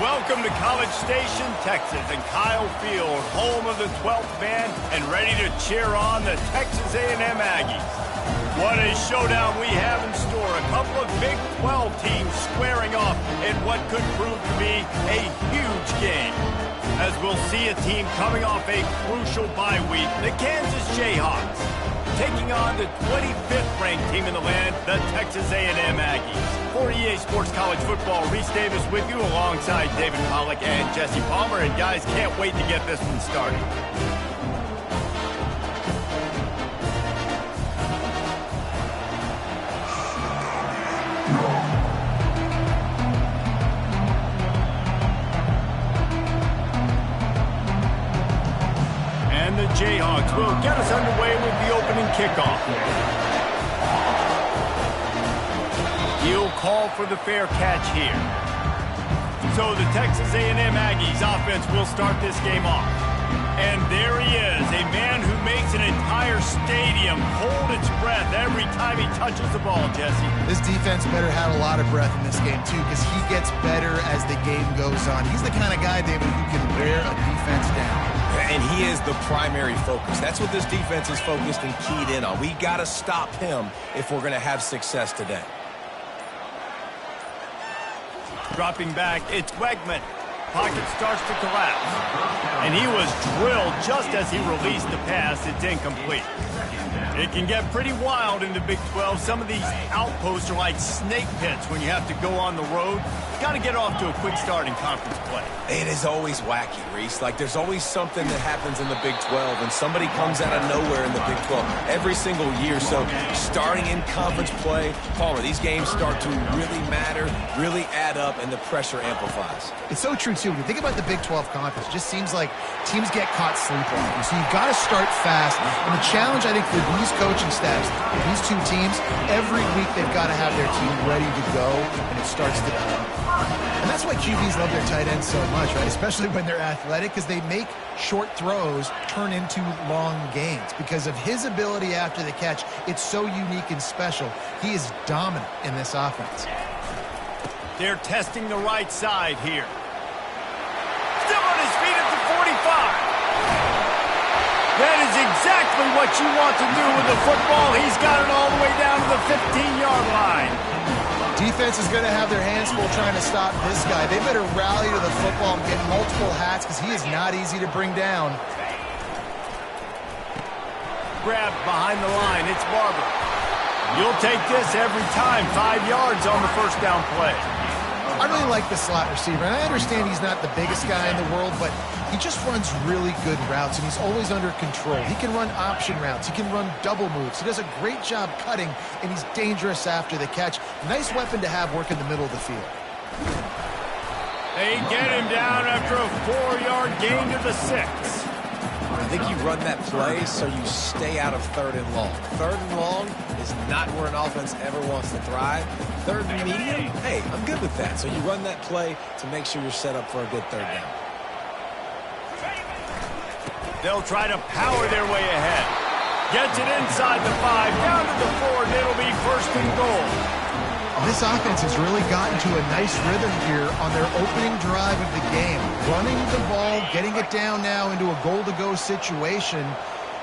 Welcome to College Station, Texas, and Kyle Field, home of the 12th man, and ready to cheer on the Texas A&M Aggies. What a showdown we have in store. A couple of Big 12 teams squaring off in what could prove to be a huge game. As we'll see a team coming off a crucial bye week, the Kansas Jayhawks, taking on the 25th ranked team in the land, the Texas A&M Aggies. For EA Sports College Football, Reese Davis with you alongside David Pollack and Jesse Palmer. And guys, can't wait to get this one started. And the Jayhawks will get us underway with the opening kickoff. He'll call for the fair catch here. So the Texas A&M Aggies offense will start this game off. And there he is, a man who makes an entire stadium hold its breath every time he touches the ball, Jesse. This defense better have a lot of breath in this game, too, because he gets better as the game goes on. He's the kind of guy, David, who can wear a defense down. And he is the primary focus. That's what this defense is focused and keyed in on. We got to stop him if we're going to have success today. Dropping back, it's Wegman. Pocket starts to collapse. And he was drilled just as he released the pass. It's incomplete. It can get pretty wild in the Big 12. Some of these outposts are like snake pits when you have to go on the road. Got to get off to a quick start in conference play. It is always wacky, Reese. Like, there's always something that happens in the Big 12, and somebody comes out of nowhere in the Big 12 every single year. So starting in conference play, Palmer, these games start to really matter, really add up, and the pressure amplifies. It's so true, too. When you think about the Big 12 conference, it just seems like teams get caught sleepwalking. So you've got to start fast. And the challenge, I think, for these coaching staffs, for these two teams, every week they've got to have their team ready to go, and it starts today. And that's why QBs love their tight ends so much, right? Especially when they're athletic, because they make short throws turn into long gains. Because of his ability after the catch, it's so unique and special. He is dominant in this offense. They're testing the right side here. Still on his feet at the 45. That is exactly what you want to do with the football. He's got it all the way down to the 15-yard line. Defense is going to have their hands full trying to stop this guy. They better rally to the football and get multiple hats because he is not easy to bring down. Grab behind the line. It's Barber. You'll take this every time. 5 yards on the first down play. I really like the slot receiver, and I understand he's not the biggest guy in the world, but he just runs really good routes, and he's always under control. He can run option routes. He can run double moves. He does a great job cutting, and he's dangerous after the catch. Nice weapon to have work in the middle of the field. They get him down after a 4-yard gain to the 6. I think you run that play so you stay out of 3rd and long. 3rd and long is not where an offense ever wants to thrive. 3rd and medium, hey, I'm good with that. So you run that play to make sure you're set up for a good 3rd down. They'll try to power their way ahead. Gets it inside the 5, down to the 4, and it'll be 1st and goal. This offense has really gotten to a nice rhythm here on their opening drive of the game. Running the ball, getting it down now into a goal-to-go situation.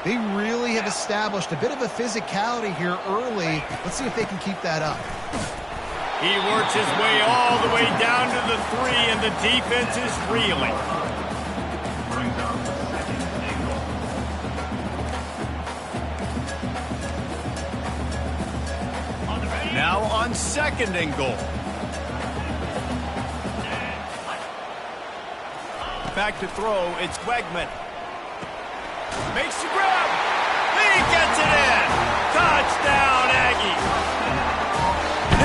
They really have established a bit of a physicality here early. Let's see if they can keep that up. He works his way all the way down to the 3, and the defense is reeling. Now on 2nd and goal. Back to throw, it's Wegman. Makes the grab. He gets it in. Touchdown, Aggies.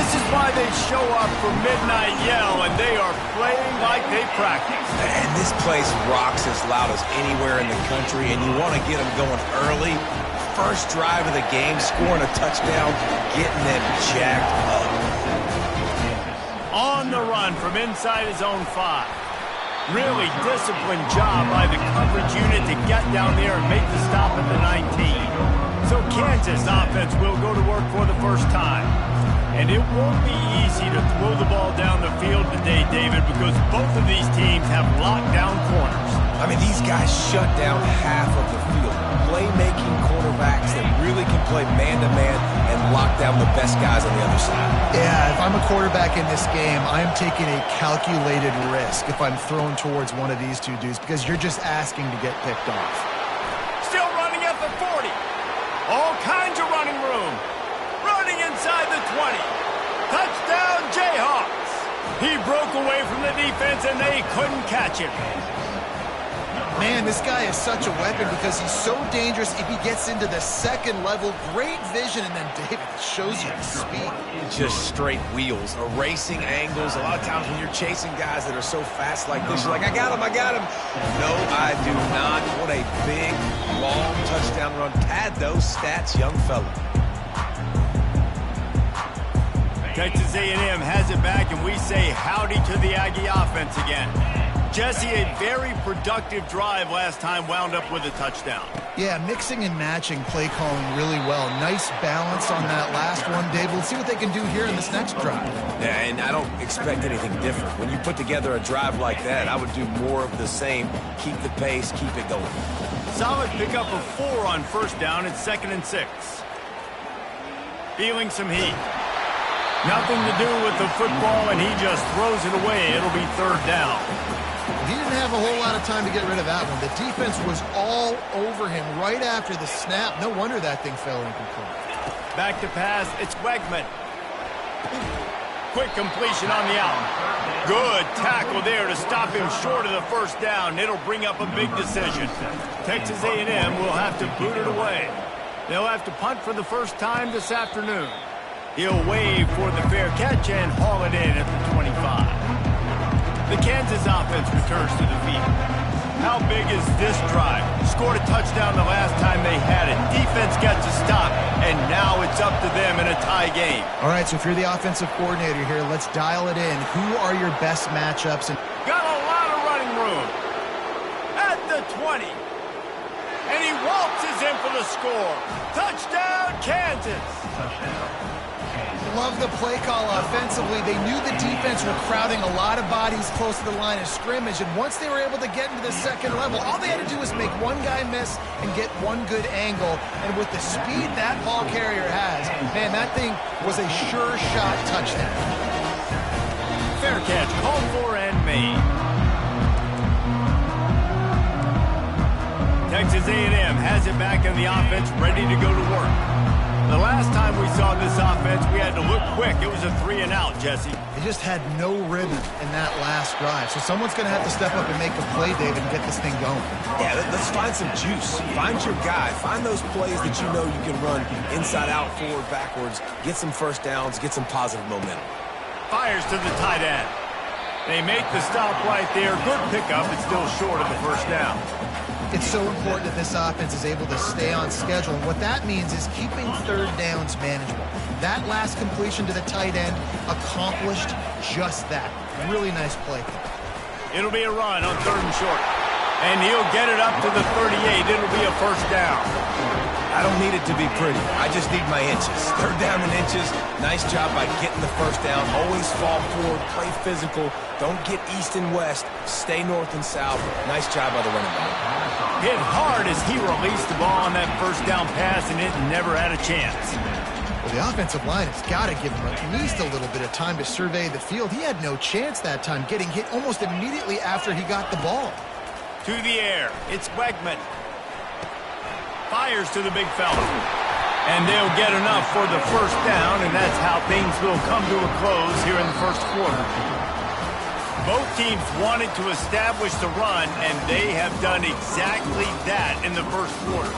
This is why they show up for Midnight Yell, and they are playing like they practice. And this place rocks as loud as anywhere in the country, and you want to get them going early. First drive of the game, scoring a touchdown, getting them jacked up. On the run from inside his own 5. Really disciplined job by the coverage unit to get down there and make the stop at the 19. So Kansas offense will go to work for the first time. And it won't be easy to throw the ball down the field today, David, because both of these teams have locked down corners. I mean, these guys shut down half of the field. Playmaking cornerbacks that really can play man-to-man and lock down the best guys on the other side. Yeah, if I'm a quarterback in this game, I'm taking a calculated risk if I'm thrown towards one of these two dudes because you're just asking to get picked off. Still running at the 40. All kinds of running room. Running inside the 20. Touchdown, Jayhawks. He broke away from the defense, and they couldn't catch him. Man, this guy is such a weapon because he's so dangerous if he gets into the second level. Great vision, and then David shows you the speed. Just straight wheels, erasing angles. A lot of times when you're chasing guys that are so fast like this, you're like, I got him, I got him. No, I do not. What a big, long touchdown run. Pad those stats, young fella. Texas A&M has it back, and we say howdy to the Aggie offense again. Jesse, a very productive drive last time wound up with a touchdown. Yeah, mixing and matching play calling really well. Nice balance on that last one, Dave. We'll see what they can do here in this next drive. Yeah, and I don't expect anything different. When you put together a drive like that, I would do more of the same. Keep the pace, keep it going. Solid pickup of 4 on first down. It's 2nd and 6. Feeling some heat. Nothing to do with the football, and he just throws it away. It'll be 3rd down. He didn't have a whole lot of time to get rid of that one. The defense was all over him right after the snap. No wonder that thing fell incomplete. Back to pass. It's Wegman. Quick completion on the out. Good tackle there to stop him short of the first down. It'll bring up a big decision. Texas A&M will have to boot it away. They'll have to punt for the first time this afternoon. He'll wave for the fair catch and haul it in at the 25. The Kansas offense returns to the field. How big is this drive? Scored a touchdown the last time they had it. Defense gets a stop, and now it's up to them in a tie game. All right, so if you're the offensive coordinator here, let's dial it in. Who are your best matchups? Got a lot of running room. At the 20. And he waltzes in for the score. Touchdown, Kansas. Love the play call offensively. They knew the defense were crowding a lot of bodies close to the line of scrimmage, and once they were able to get into the second level, all they had to do was make one guy miss and get one good angle. And with the speed that ball carrier has, man, that thing was a sure shot touchdown. Fair catch called for and made. Texas A&M has it back in the offense, ready to go to work. The last time we saw this offense, we had to look quick. It was a 3-and-out, Jesse. They just had no rhythm in that last drive. So someone's going to have to step up and make a play, David, and get this thing going. Yeah, let's find some juice. Find your guy. Find those plays that you know you can run inside out, forward, backwards. Get some first downs. Get some positive momentum. Fires to the tight end. They make the stop right there. Good pickup. It's still short of the first down. It's so important that this offense is able to stay on schedule. And what that means is keeping third downs manageable. That last completion to the tight end accomplished just that. Really nice play. It'll be a run on 3rd and short. And he'll get it up to the 38. It'll be a first down. I don't need it to be pretty. I just need my inches. 3rd down and inches. Nice job by getting the first down. Always fall forward. Play physical. Don't get east and west. Stay north and south. Nice job by the running back. Hit hard as he released the ball on that first down pass, and it never had a chance. Well, the offensive line has got to give him at least a little bit of time to survey the field. He had no chance that time, getting hit almost immediately after he got the ball. To the air. It's Wegman. Fires to the big fella. And they'll get enough for the first down, and that's how things will come to a close here in the first quarter. Both teams wanted to establish the run, and they have done exactly that in the first quarter.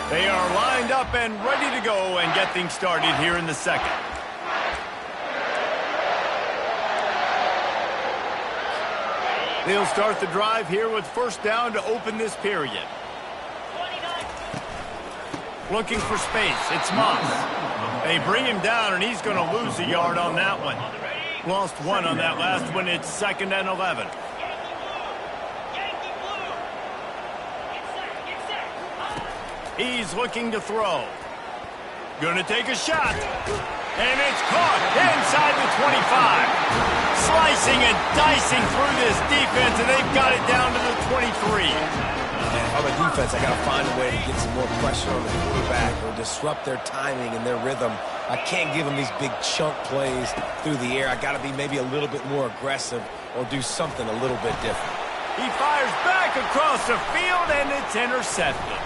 They are lined up and ready to go and get things started here in the second. They'll start the drive here with first down to open this period. Looking for space. It's Moss. They bring him down, and he's going to lose a yard on that one. Lost 1 on that last one. It's 2nd and 11. He's looking to throw. Gonna take a shot. And it's caught inside the 25. Slicing and dicing through this defense, and they've got it down to the 23. On the defense, I got to find a way to get some more pressure on the quarterback or disrupt their timing and their rhythm. I can't give them these big chunk plays through the air. I got to be maybe a little bit more aggressive or do something a little bit different. He fires back across the field, and it's intercepted.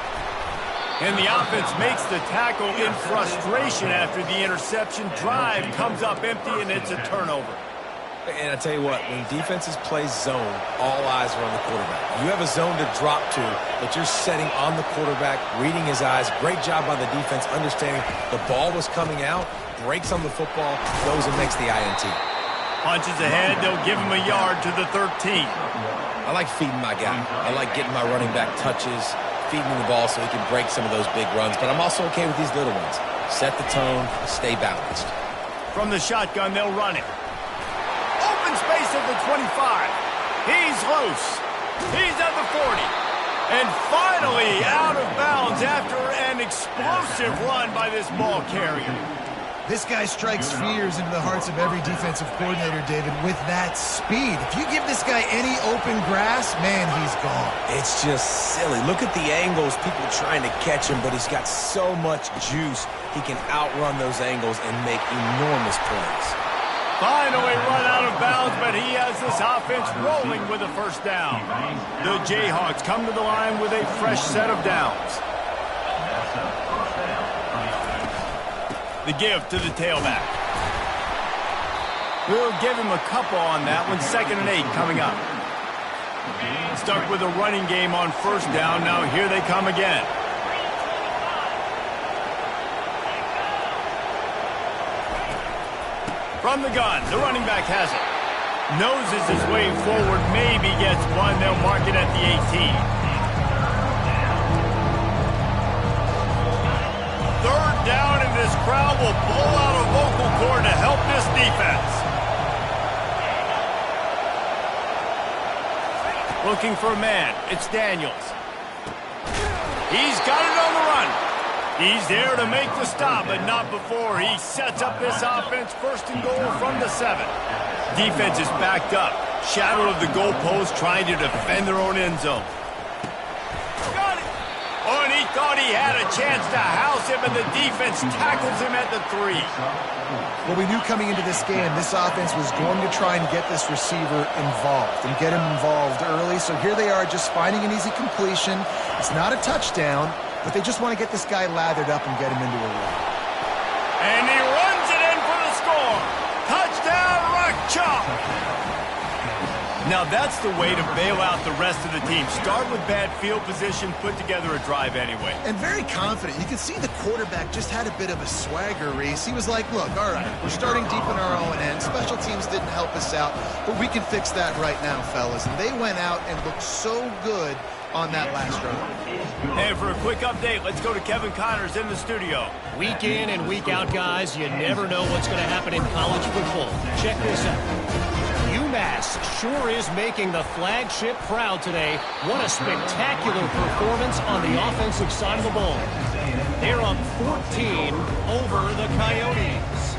And the offense makes the tackle in frustration after the interception. Drive comes up empty, and it's a turnover. And I tell you what, when defenses play zone, all eyes are on the quarterback. You have a zone to drop to, but you're setting on the quarterback, reading his eyes. Great job by the defense, understanding the ball was coming out, breaks on the football, goes and makes the INT. Punches ahead, they'll give him a yard to the 13. I like feeding my guy. I like getting my running back touches, feeding him the ball so he can break some of those big runs, but I'm also okay with these little ones. Set the tone, stay balanced. From the shotgun, they'll run it. Open space at the 25. He's loose. He's at the 40. And finally out of bounds after an explosive run by this ball carrier. This guy strikes fears into the hearts of every defensive coordinator, David, with that speed. If you give this guy any open grass, man, he's gone. It's just silly. Look at the angles, people trying to catch him, but he's got so much juice. He can outrun those angles and make enormous plays. Finally run out of bounds, but he has this offense rolling with a first down. The Jayhawks come to the line with a fresh set of downs. The give to the tailback. We'll give him a couple on that one. 2nd and 8 coming up. Stuck with a running game on first down. Now here they come again. From the gun, the running back has it. Noses his way forward, maybe gets one. They'll mark it at the 18. Third down, and this crowd will blow out a vocal cord to help this defense. Looking for a man. It's Daniels. He's got it on the run. He's there to make the stop, but not before he sets up this offense. 1st and goal from the 7. Defense is backed up. Shadow of the goalpost, trying to defend their own end zone. Got it. Oh, and he thought he had a chance to house him, and the defense tackles him at the 3. Well, we knew coming into this game, this offense was going to try and get this receiver involved and get him involved early. So here they are just finding an easy completion. It's not a touchdown, but they just want to get this guy lathered up and get him into a run. And he runs it in for the score. Touchdown, Ncaa. Now that's the way to bail out the rest of the team. Start with bad field position, put together a drive anyway. And very confident. You can see the quarterback just had a bit of a swagger, Reese. He was like, look, all right, we're starting deep in our own end. Special teams didn't help us out, but we can fix that right now, fellas. And they went out and looked so good on that last run. And for a quick update, let's go to Kevin Connors in the studio. Week in and week out, guys, you never know what's going to happen in college football. Check this out. UMass sure is making the flagship proud today. What a spectacular performance on the offensive side of the ball. They're up 14 over the Coyotes.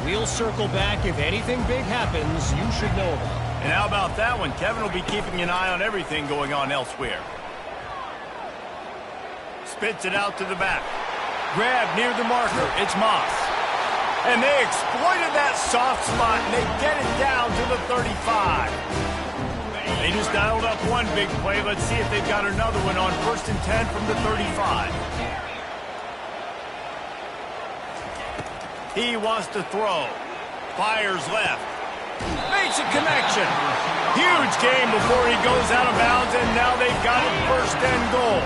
We'll circle back if anything big happens you should know about. And how about that one? Kevin will be keeping an eye on everything going on elsewhere. Spits it out to the back. Grab near the marker. It's Moss. And they exploited that soft spot, and they get it down to the 35. They just dialed up one big play. Let's see if they've got another one on 1st and 10 from the 35. He wants to throw. Fires left. Makes a connection. Huge game before he goes out of bounds, and now they've got it 1st and goal.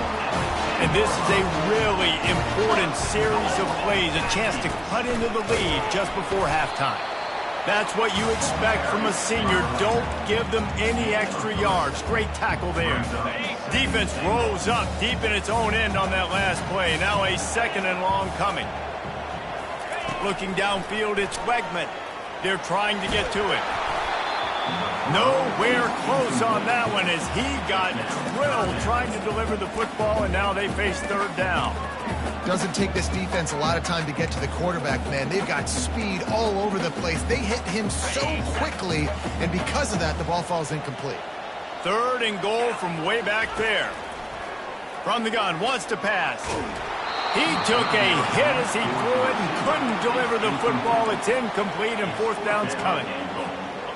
And this is a really important series of plays, a chance to cut into the lead just before halftime. That's what you expect from a senior. Don't give them any extra yards. Great tackle there. Defense rose up deep in its own end on that last play. Now a 2nd and long coming. Looking downfield, it's Wegman. They're trying to get to it. Nowhere close on that one as he got drilled trying to deliver the football, and now they face third down. Doesn't take this defense a lot of time to get to the quarterback, man. They've got speed all over the place. They hit him so quickly, and because of that, the ball falls incomplete. Third and goal from way back there. From the gun, wants to pass. He took a hit as he threw it and couldn't deliver the football. It's incomplete, and fourth down's coming.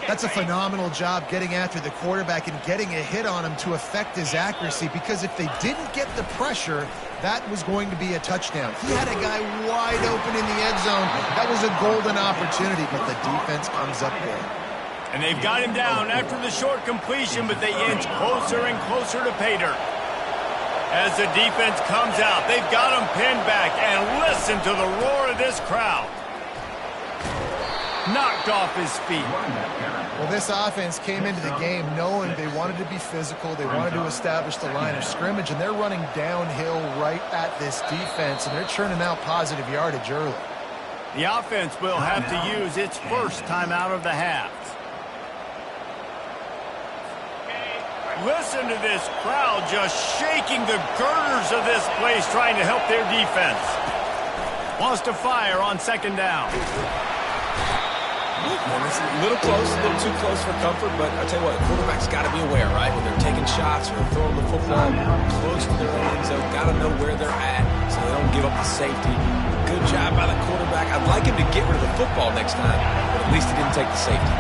That's a phenomenal job getting after the quarterback and getting a hit on him to affect his accuracy, because if they didn't get the pressure, that was going to be a touchdown. He had a guy wide open in the end zone. That was a golden opportunity, but the defense comes up big. And they've got him down after the short completion, but they inch closer and closer to pay dirt. As the defense comes out, they've got him pinned back, and listen to the roar of this crowd. Knocked off his feet. Well, this offense came into the game knowing they wanted to be physical. They wanted to establish the line of scrimmage, and they're running downhill right at this defense, and they're churning out positive yardage early. The offense will have to use its first timeout of the half. Listen to this crowd just shaking the girders of this place trying to help their defense. Wants to fire on second down. And it's a little close, a little too close for comfort, but I'll tell you what, the quarterback's got to be aware, right? When they're taking shots or throwing the football close to their own end zone, got to know where they're at so they don't give up the safety. Good job by the quarterback. I'd like him to get rid of the football next time, but at least he didn't take the safety.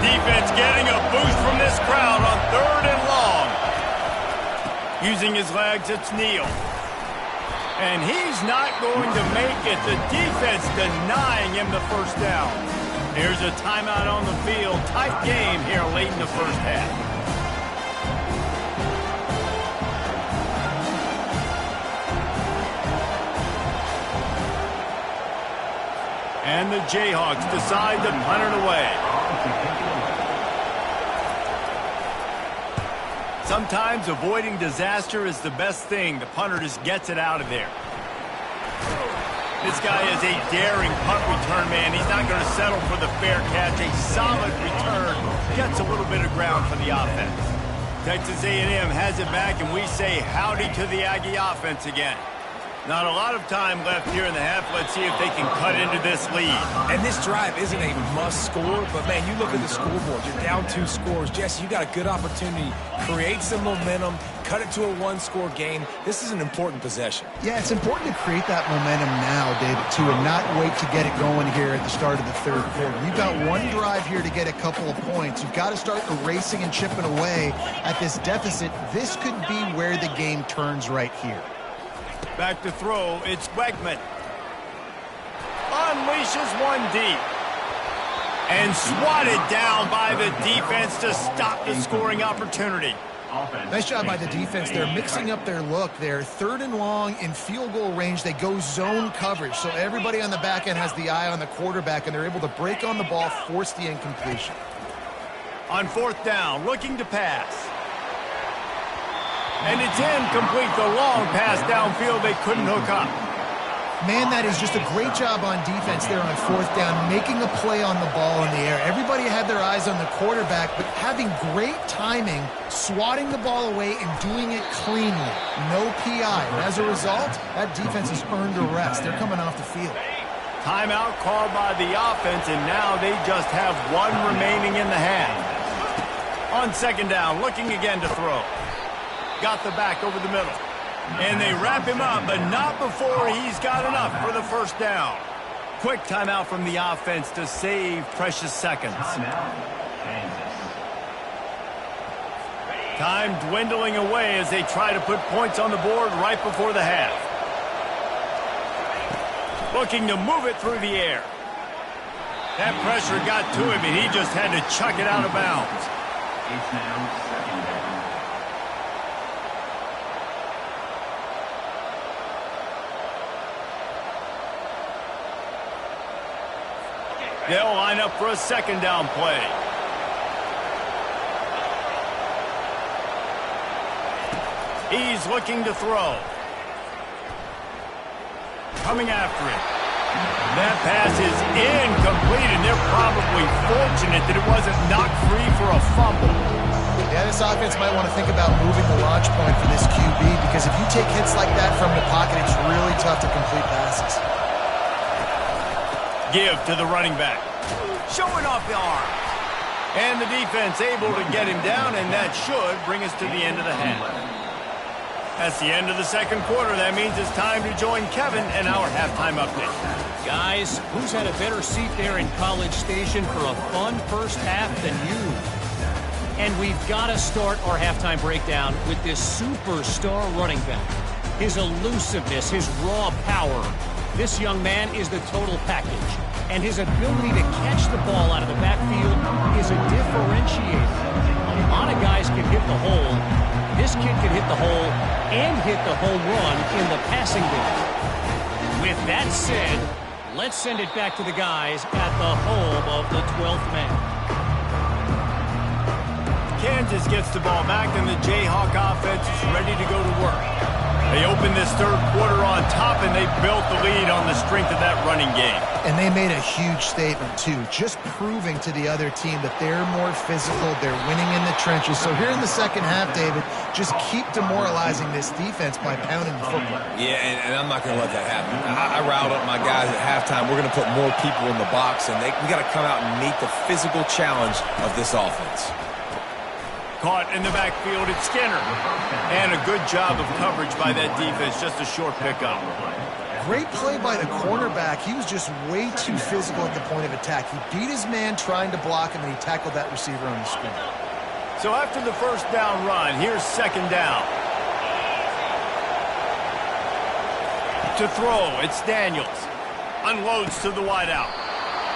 Defense getting a boost from this crowd on third and long. Using his legs, it's Neal. And he's not going to make it. The defense denying him the first down. Here's a timeout on the field. Tight game here late in the first half. And the Jayhawks decide to punt it away. Sometimes avoiding disaster is the best thing. The punter just gets it out of there. This guy is a daring punt return man. He's not going to settle for the fair catch. A solid return gets a little bit of ground for the offense. Texas A&M has it back, and we say howdy to the Aggie offense again. Not a lot of time left here in the half. Let's see if they can cut into this lead. And this drive isn't a must score, but, man, you look at the scoreboard. You're down 2 scores. Jesse, you got a good opportunity. Create some momentum. Cut it to a 1-score game. This is an important possession. Yeah, it's important to create that momentum now, David, too, and not wait to get it going here at the start of the third quarter. You've got one drive here to get a couple of points. You've got to start erasing and chipping away at this deficit. This could be where the game turns right here. Back to throw, it's Wegman. Unleashes one deep. And swatted down by the defense to stop the scoring opportunity. Nice job by the defense. They're mixing up their look. They're third and long in field goal range. They go zone coverage, so everybody on the back end has the eye on the quarterback, and they're able to break on the ball, force the incompletion. On fourth down, looking to pass. And it's incomplete. The long pass downfield, they couldn't hook up. Man, that is just a great job on defense there on fourth down, making a play on the ball in the air. Everybody had their eyes on the quarterback, but having great timing, swatting the ball away, and doing it cleanly. No PI. And as a result, that defense has earned a rest. They're coming off the field. Timeout called by the offense, and now they just have one remaining in the half. On second down, looking again to throw. Got the back over the middle. And they wrap him up, but not before he's got enough for the first down. Quick timeout from the offense to save precious seconds. Time dwindling away as they try to put points on the board right before the half. Looking to move it through the air. That pressure got to him, and he just had to chuck it out of bounds. It's now second down. They'll line up for a second down play. He's looking to throw. Coming after it. That pass is incomplete, and they're probably fortunate that it wasn't knocked free for a fumble. Yeah, this offense might want to think about moving the launch point for this QB, because if you take hits like that from the pocket, it's really tough to complete passes. Give to the running back. Showing off the arm. And the defense able to get him down, and that should bring us to the end of the half. That's the end of the second quarter. That means it's time to join Kevin and our halftime update. Guys, who's had a better seat there in College Station for a fun first half than you? And we've got to start our halftime breakdown with this superstar running back. His elusiveness, his raw power. This young man is the total package. And his ability to catch the ball out of the backfield is a differentiator. A lot of guys can hit the hole. This kid can hit the hole and hit the home run in the passing game. With that said, let's send it back to the guys at the home of the 12th man. Kansas gets the ball back, and the Jayhawk offense is ready to go to work. They opened this third quarter on top, and they built the lead on the strength of that running game. And they made a huge statement, too, just proving to the other team that they're more physical, they're winning in the trenches. So here in the second half, David, just keep demoralizing this defense by pounding the football. Yeah, and I'm not going to let that happen. I riled up my guys at halftime. We're going to put more people in the box, and we got to come out and meet the physical challenge of this offense. Caught in the backfield, it's Skinner. And a good job of coverage by that defense, just a short pickup. Great play by the cornerback. He was just way too physical at the point of attack. He beat his man trying to block him, and he tackled that receiver on the screen. So after the first down run, here's second down. To throw, it's Daniels. Unloads to the wideout.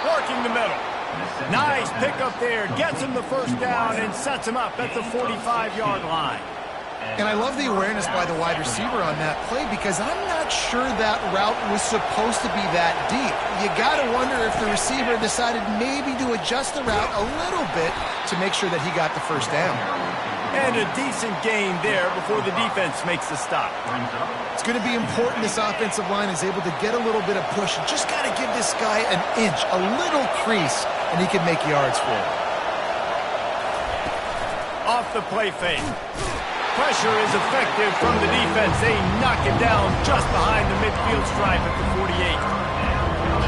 Working the middle. Nice pickup there. Gets him the first down and sets him up at the 45-yard line. And I love the awareness by the wide receiver on that play, because I'm not sure that route was supposed to be that deep. You got to wonder if the receiver decided maybe to adjust the route a little bit to make sure that he got the first down. And a decent gain there before the defense makes the stop. It's going to be important this offensive line is able to get a little bit of push. You just got to give this guy an inch, a little crease, and he can make yards for it. Off the play fake. Pressure is effective from the defense. They knock him down just behind the midfield stripe at the 48.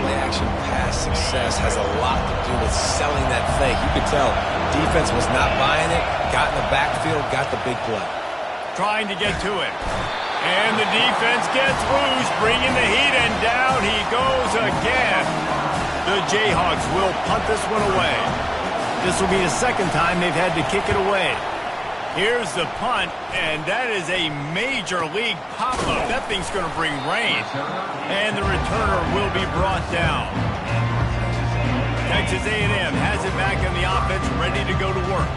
Play-action pass success has a lot to do with selling that fake. You could tell defense was not buying it, got in the backfield, got the big play. Trying to get to it. And the defense gets loose, bringing the heat, and down he goes again. The Jayhawks will punt this one away. This will be the second time they've had to kick it away. Here's the punt, and that is a major league pop-up. That thing's going to bring rain. And the returner will be brought down. Texas A&M has it back in the offense, ready to go to work.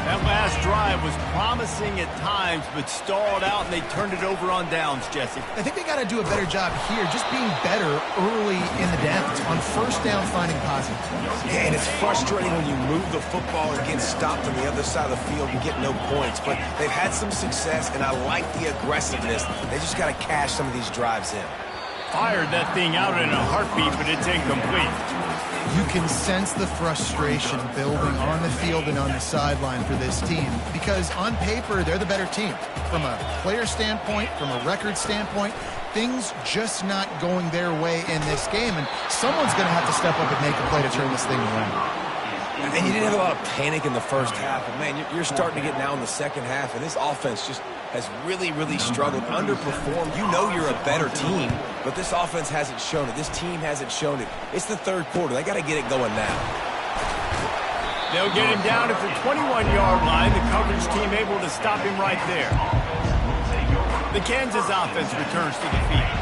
That last drive was promising at times, but stalled out, and they turned it over on downs, Jesse. I think they got to do a better job here, just being better early in the downs, on first down finding positive. Yeah, and it's frustrating when you move the football and get stopped on the other side of the field and get no points. But they've had some success, and I like the aggressiveness. They just got to cash some of these drives in. Fired that thing out in a heartbeat, but it's incomplete. You can sense the frustration building on the field and on the sideline for this team, because on paper, they're the better team. From a player standpoint, from a record standpoint, things just not going their way in this game, and someone's going to have to step up and make a play to turn this thing around. And you didn't have a lot of panic in the first half, but man, you're starting to get now in the second half, and this offense just has really, really struggled, underperformed. You know you're a better team, but this offense hasn't shown it. This team hasn't shown it. It's the third quarter. They got to get it going now. They'll get him down at the 21-yard line. The coverage team able to stop him right there. The Kansas offense returns to the field.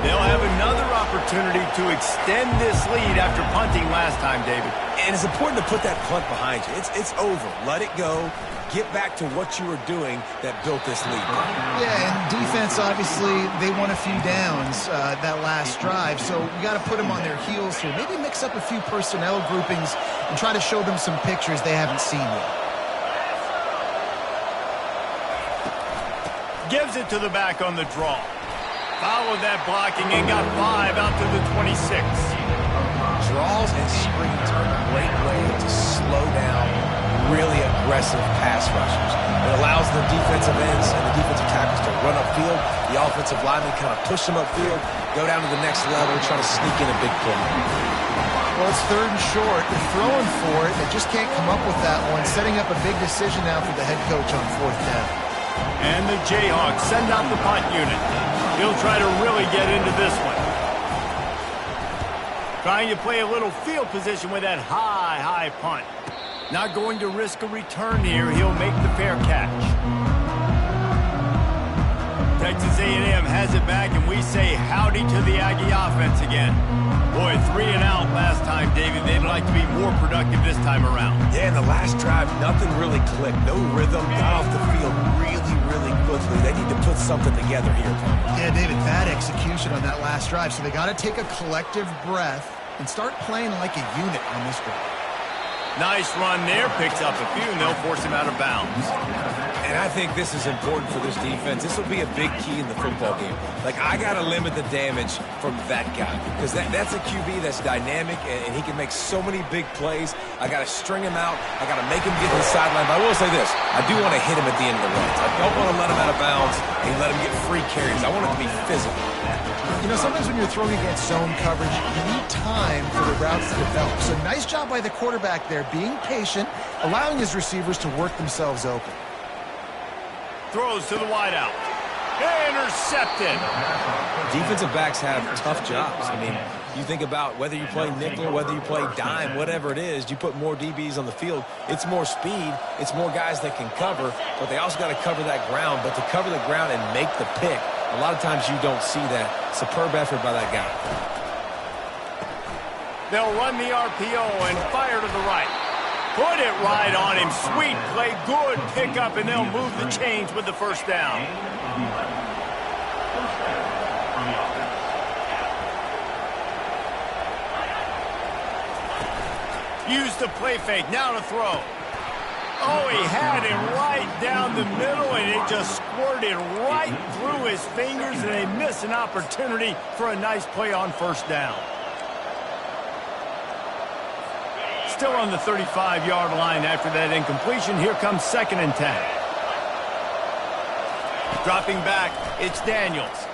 They'll have another opportunity to extend this lead after punting last time, David. And it's important to put that punt behind you. It's over. Let it go. Get back to what you were doing that built this lead. Yeah, and defense, obviously, they won a few downs that last drive, so we got to put them on their heels here. Maybe mix up a few personnel groupings and try to show them some pictures they haven't seen yet. Gives it to the back on the draw. Followed that blocking and got 5 out to the 26. Draws and screens are a great way to slow down really aggressive pass rushers. It allows the defensive ends and the defensive tackles to run upfield. The offensive linemen kind of push them upfield, go down to the next level, try to sneak in a big play. Well, it's 3rd and short. They're throwing for it. They just can't come up with that one. Setting up a big decision now for the head coach on 4th down. And the Jayhawks send out the punt unit. He'll try to really get into this one. Trying to play a little field position with that high punt. Not going to risk a return here. He'll make the fair catch. Texas A&M has it back, and we say howdy to the Aggie offense again. Boy, 3 and out last time, David. They'd like to be more productive this time around. Yeah, in the last drive, nothing really clicked. No rhythm. Got off the field really quickly. They need to put something together here. Yeah, David, bad execution on that last drive. So they got to take a collective breath and start playing like a unit on this drive. Nice run there. Picks up a few, and they'll force him out of bounds. And I think this is important for this defense. This will be a big key in the football game. Like, I got to limit the damage from that guy because that's a QB that's dynamic, and he can make so many big plays. I got to string him out. I got to make him get to the sideline. But I will say this. I do want to hit him at the end of the runs. I don't want to let him out of bounds and let him get free carries. I want it to be physical. You know, sometimes when you're throwing against zone coverage, you need time for the routes to develop. So nice job by the quarterback there, being patient, allowing his receivers to work themselves open. Throws to the wideout. Intercepted. Defensive backs have tough jobs. I mean, you think about whether you play nickel, whether you play dime, whatever it is, you put more DBs on the field. It's more speed. It's more guys that can cover, but they also got to cover that ground. But to cover the ground and make the pick, a lot of times you don't see that. Superb effort by that guy. They'll run the RPO and fire to the right. Put it right on him. Sweet play. Good pickup, and they'll move the chains with the first down. Use the play fake. Now to throw. Oh, he had it right down the middle, and it just squirted right through his fingers, and they miss an opportunity for a nice play on first down. Still on the 35-yard line after that incompletion. Here comes 2nd and 10. Dropping back, it's Daniels.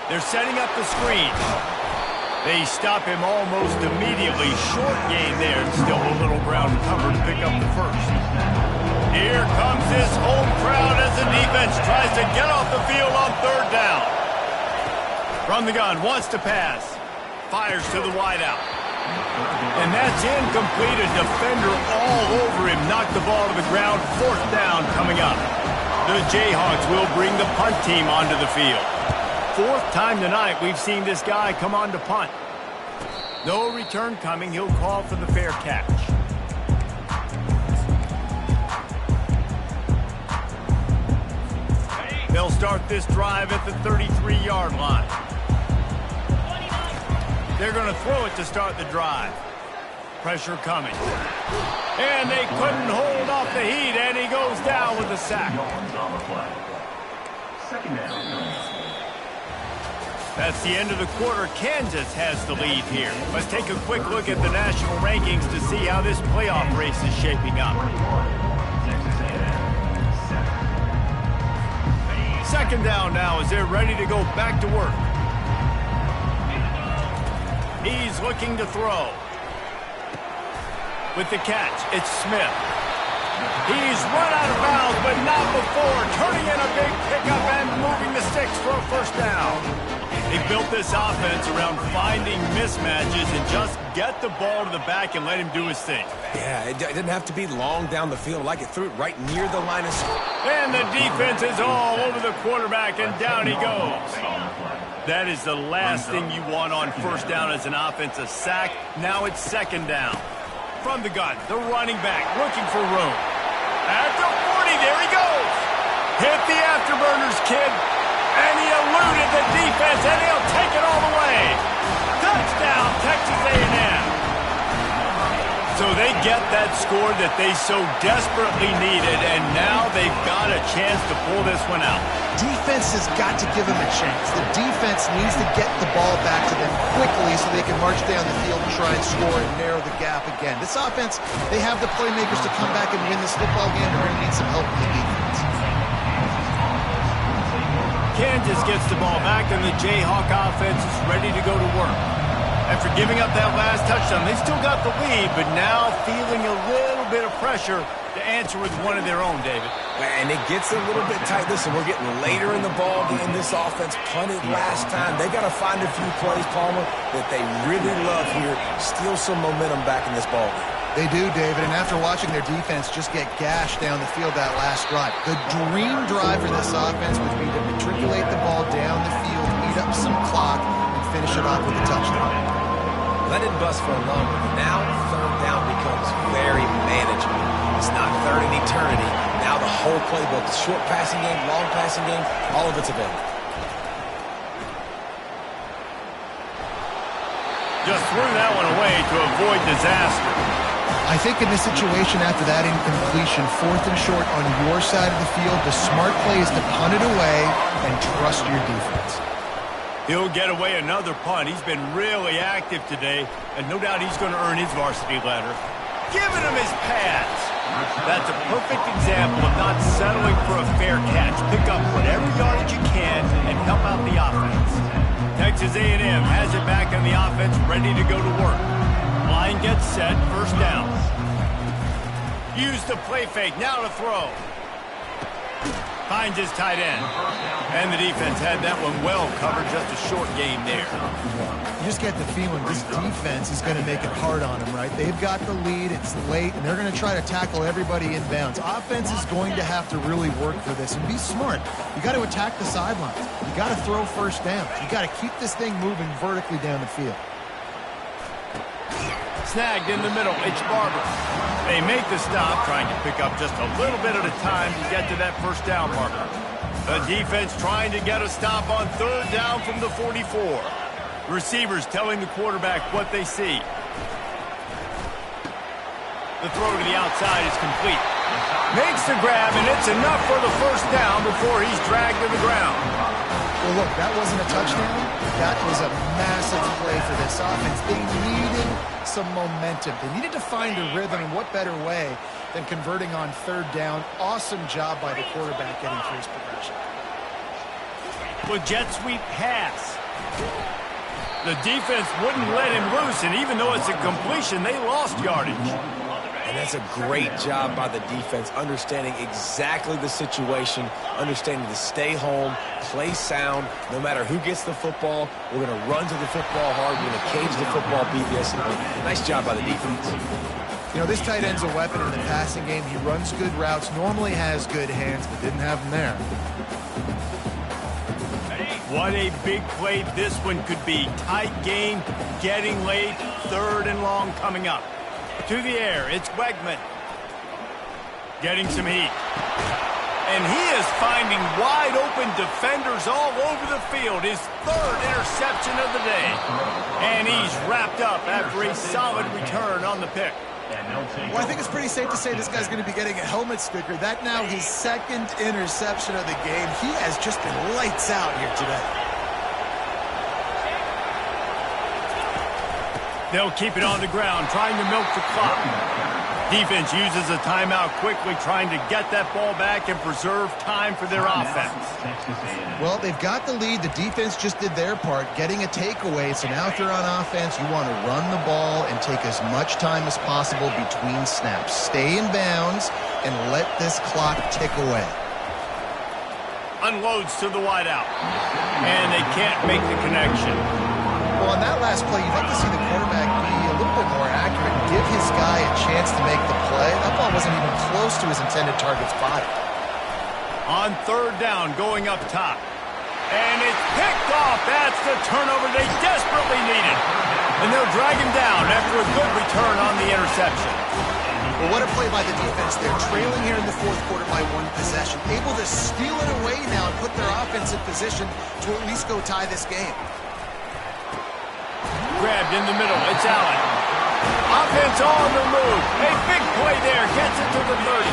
They're setting up the screen. They stop him almost immediately. Short gain there, and still a little ground cover to pick up the first. Here comes this home crowd as the defense tries to get off the field on 3rd down. From the gun, wants to pass. Fires to the wideout. And that's incomplete. A defender all over him. Knocked the ball to the ground. 4th down coming up. The Jayhawks will bring the punt team onto the field. 4th time tonight we've seen this guy come on to punt. No return coming. He'll call for the fair catch. They'll start this drive at the 33-yard line. They're going to throw it to start the drive. Pressure coming. And they couldn't hold off the heat, and he goes down with a sack. That's the end of the quarter. Kansas has the lead here. Let's take a quick look at the national rankings to see how this playoff race is shaping up. 2nd down now as they're ready to go back to work. He's looking to throw. With the catch, it's Smith. He's run out of bounds, but not before. Turning in a big pickup and moving the sticks for a first down. They built this offense around finding mismatches and just get the ball to the back and let him do his thing. Yeah, it didn't have to be long down the field. Like it threw it right near the line of scrimmage. And the defense is all over the quarterback, and down he goes. That is the last thing you want on first down as an offense, a sack. Now it's 2nd down. From the gun, the running back looking for room. At the 40, there he goes. Hit the afterburners, kid. And he eluded the defense, and he'll take it all the way. Touchdown, Texas A&M. So they get that score that they so desperately needed, and now they've got a chance to pull this one out. Defense has got to give them a chance. The defense needs to get the ball back to them quickly so they can march down the field and try and score and narrow the gap again. This offense, they have the playmakers to come back and win this football game. They're going to need some help from the defense. Kansas gets the ball back, and the Jayhawk offense is ready to go to work. After giving up that last touchdown, they still got the lead, but now feeling a little bit of pressure to answer with one of their own, David. And it gets a little bit tight. Listen, we're getting later in the ball game. This offense punted last time. They got to find a few plays, Palmer, that they really love here. Steal some momentum back in this ball game. They do, David, and after watching their defense just get gashed down the field that last drive, the dream drive for this offense would be to matriculate the ball down the field, eat up some clock, and finish it off with a touchdown. Let it bust for a moment. Now third down becomes very manageable. It's not third in eternity. Now the whole playbook, short passing game, long passing game, all of it's available. Just threw that one away to avoid disaster. I think in this situation after that incompletion, 4th and short on your side of the field, the smart play is to punt it away and trust your defense. He'll get away another punt. He's been really active today, and no doubt he's going to earn his varsity letter. Giving him his pads. That's a perfect example of not settling for a fair catch. Pick up whatever yardage you can and help out the offense. Texas A&M has it back on the offense, ready to go to work. Line gets set, first down. Use the play fake, now to throw. Finds his tight end. And the defense had that one well covered, just a short game there. You just get the feeling this defense is going to make it hard on them, right? They've got the lead, it's late, and they're going to try to tackle everybody inbounds. Offense is going to have to really work for this and be smart. You got to attack the sidelines. You got to throw first downs. You got to keep this thing moving vertically down the field. Snagged in the middle, it's Barber. They make the stop, trying to pick up just a little bit at a time to get to that first down marker. The defense trying to get a stop on third down from the 44. Receivers telling the quarterback what they see. The throw to the outside is complete. Makes the grab, and it's enough for the first down before he's dragged to the ground. Well, look, that wasn't a touchdown. That was a massive play for this offense. They needed some momentum. They needed to find a rhythm, and what better way than converting on third down. Awesome job by the quarterback getting through his progression. With jet sweep pass. The defense wouldn't let him loose, and even though it's a completion, they lost yardage. And that's a great job by the defense, understanding exactly the situation, understanding to stay home, play sound. No matter who gets the football, we're going to run to the football hard. We're going to cage the football, beat the SMU. Nice job by the defense. You know, this tight end's a weapon in the passing game. He runs good routes, normally has good hands, but didn't have them there. What a big play this one could be. Tight game, getting late, third and long coming up. To the air, it's Wegman. Getting some heat. And he is finding wide open defenders all over the field. His third interception of the day. And he's wrapped up after a solid return on the pick. Well, I think it's pretty safe to say this guy's going to be getting a helmet sticker. That now his second interception of the game. He has just been lights out here today. They'll keep it on the ground, trying to milk the clock. Defense uses a timeout quickly, trying to get that ball back and preserve time for their offense. Well, they've got the lead. The defense just did their part, getting a takeaway. So now if you're on offense, you want to run the ball and take as much time as possible between snaps. Stay in bounds and let this clock tick away. Unloads to the wideout. And they can't make the connection. Well, on that last play, you'd like to see the quarterback be a little bit more accurate and give his guy a chance to make the play. That ball wasn't even close to his intended target's body. On third down, going up top. And it's picked off. That's the turnover they desperately needed. And they'll drag him down after a good return on the interception. Well, what a play by the defense. They're trailing here in the fourth quarter by one possession. Able to steal it away now and put their offense in position to at least go tie this game. Grabbed in the middle. It's Allen. Offense on the move. A big play there. Gets it to the 30.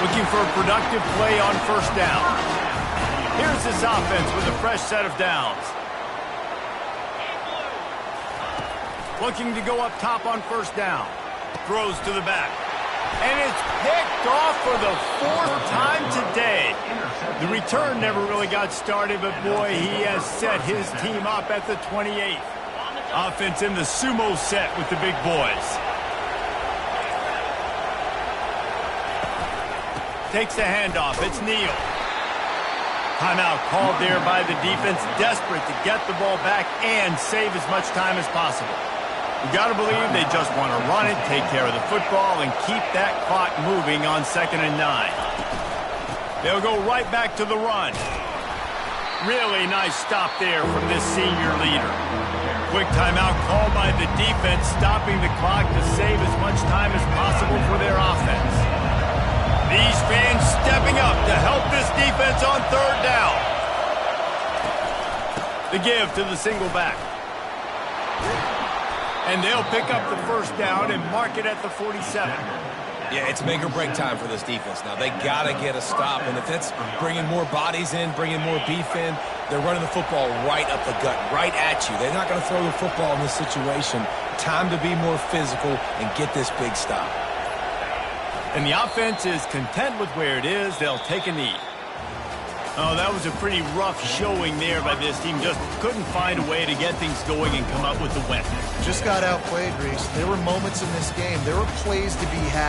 Looking for a productive play on first down. Here's this offense with a fresh set of downs. Looking to go up top on first down. Throws to the back. And it's picked off for the 4th time today. The return never really got started, but boy, he has set his team up at the 28th. Offense in the sumo set with the big boys. Takes the handoff. It's Neal. Timeout called there by the defense, desperate to get the ball back and save as much time as possible. You got to believe they just want to run it, take care of the football, and keep that clock moving on 2nd and 9. They'll go right back to the run. Really nice stop there from this senior leader. Quick timeout called by the defense, stopping the clock to save as much time as possible for their offense. These fans stepping up to help this defense on 3rd down. The give to the single back. And they'll pick up the first down and mark it at the 47. Yeah, it's make or break time for this defense now. They got to get a stop, and if it's bringing more bodies in, bringing more beef in, they're running the football right up the gut, right at you. They're not going to throw the football in this situation. Time to be more physical and get this big stop. And the offense is content with where it is. They'll take a knee. Oh, that was a pretty rough showing there by this team. Just couldn't find a way to get things going and come up with the win. Just got outplayed, Reese. There were moments in this game. There were plays to be had.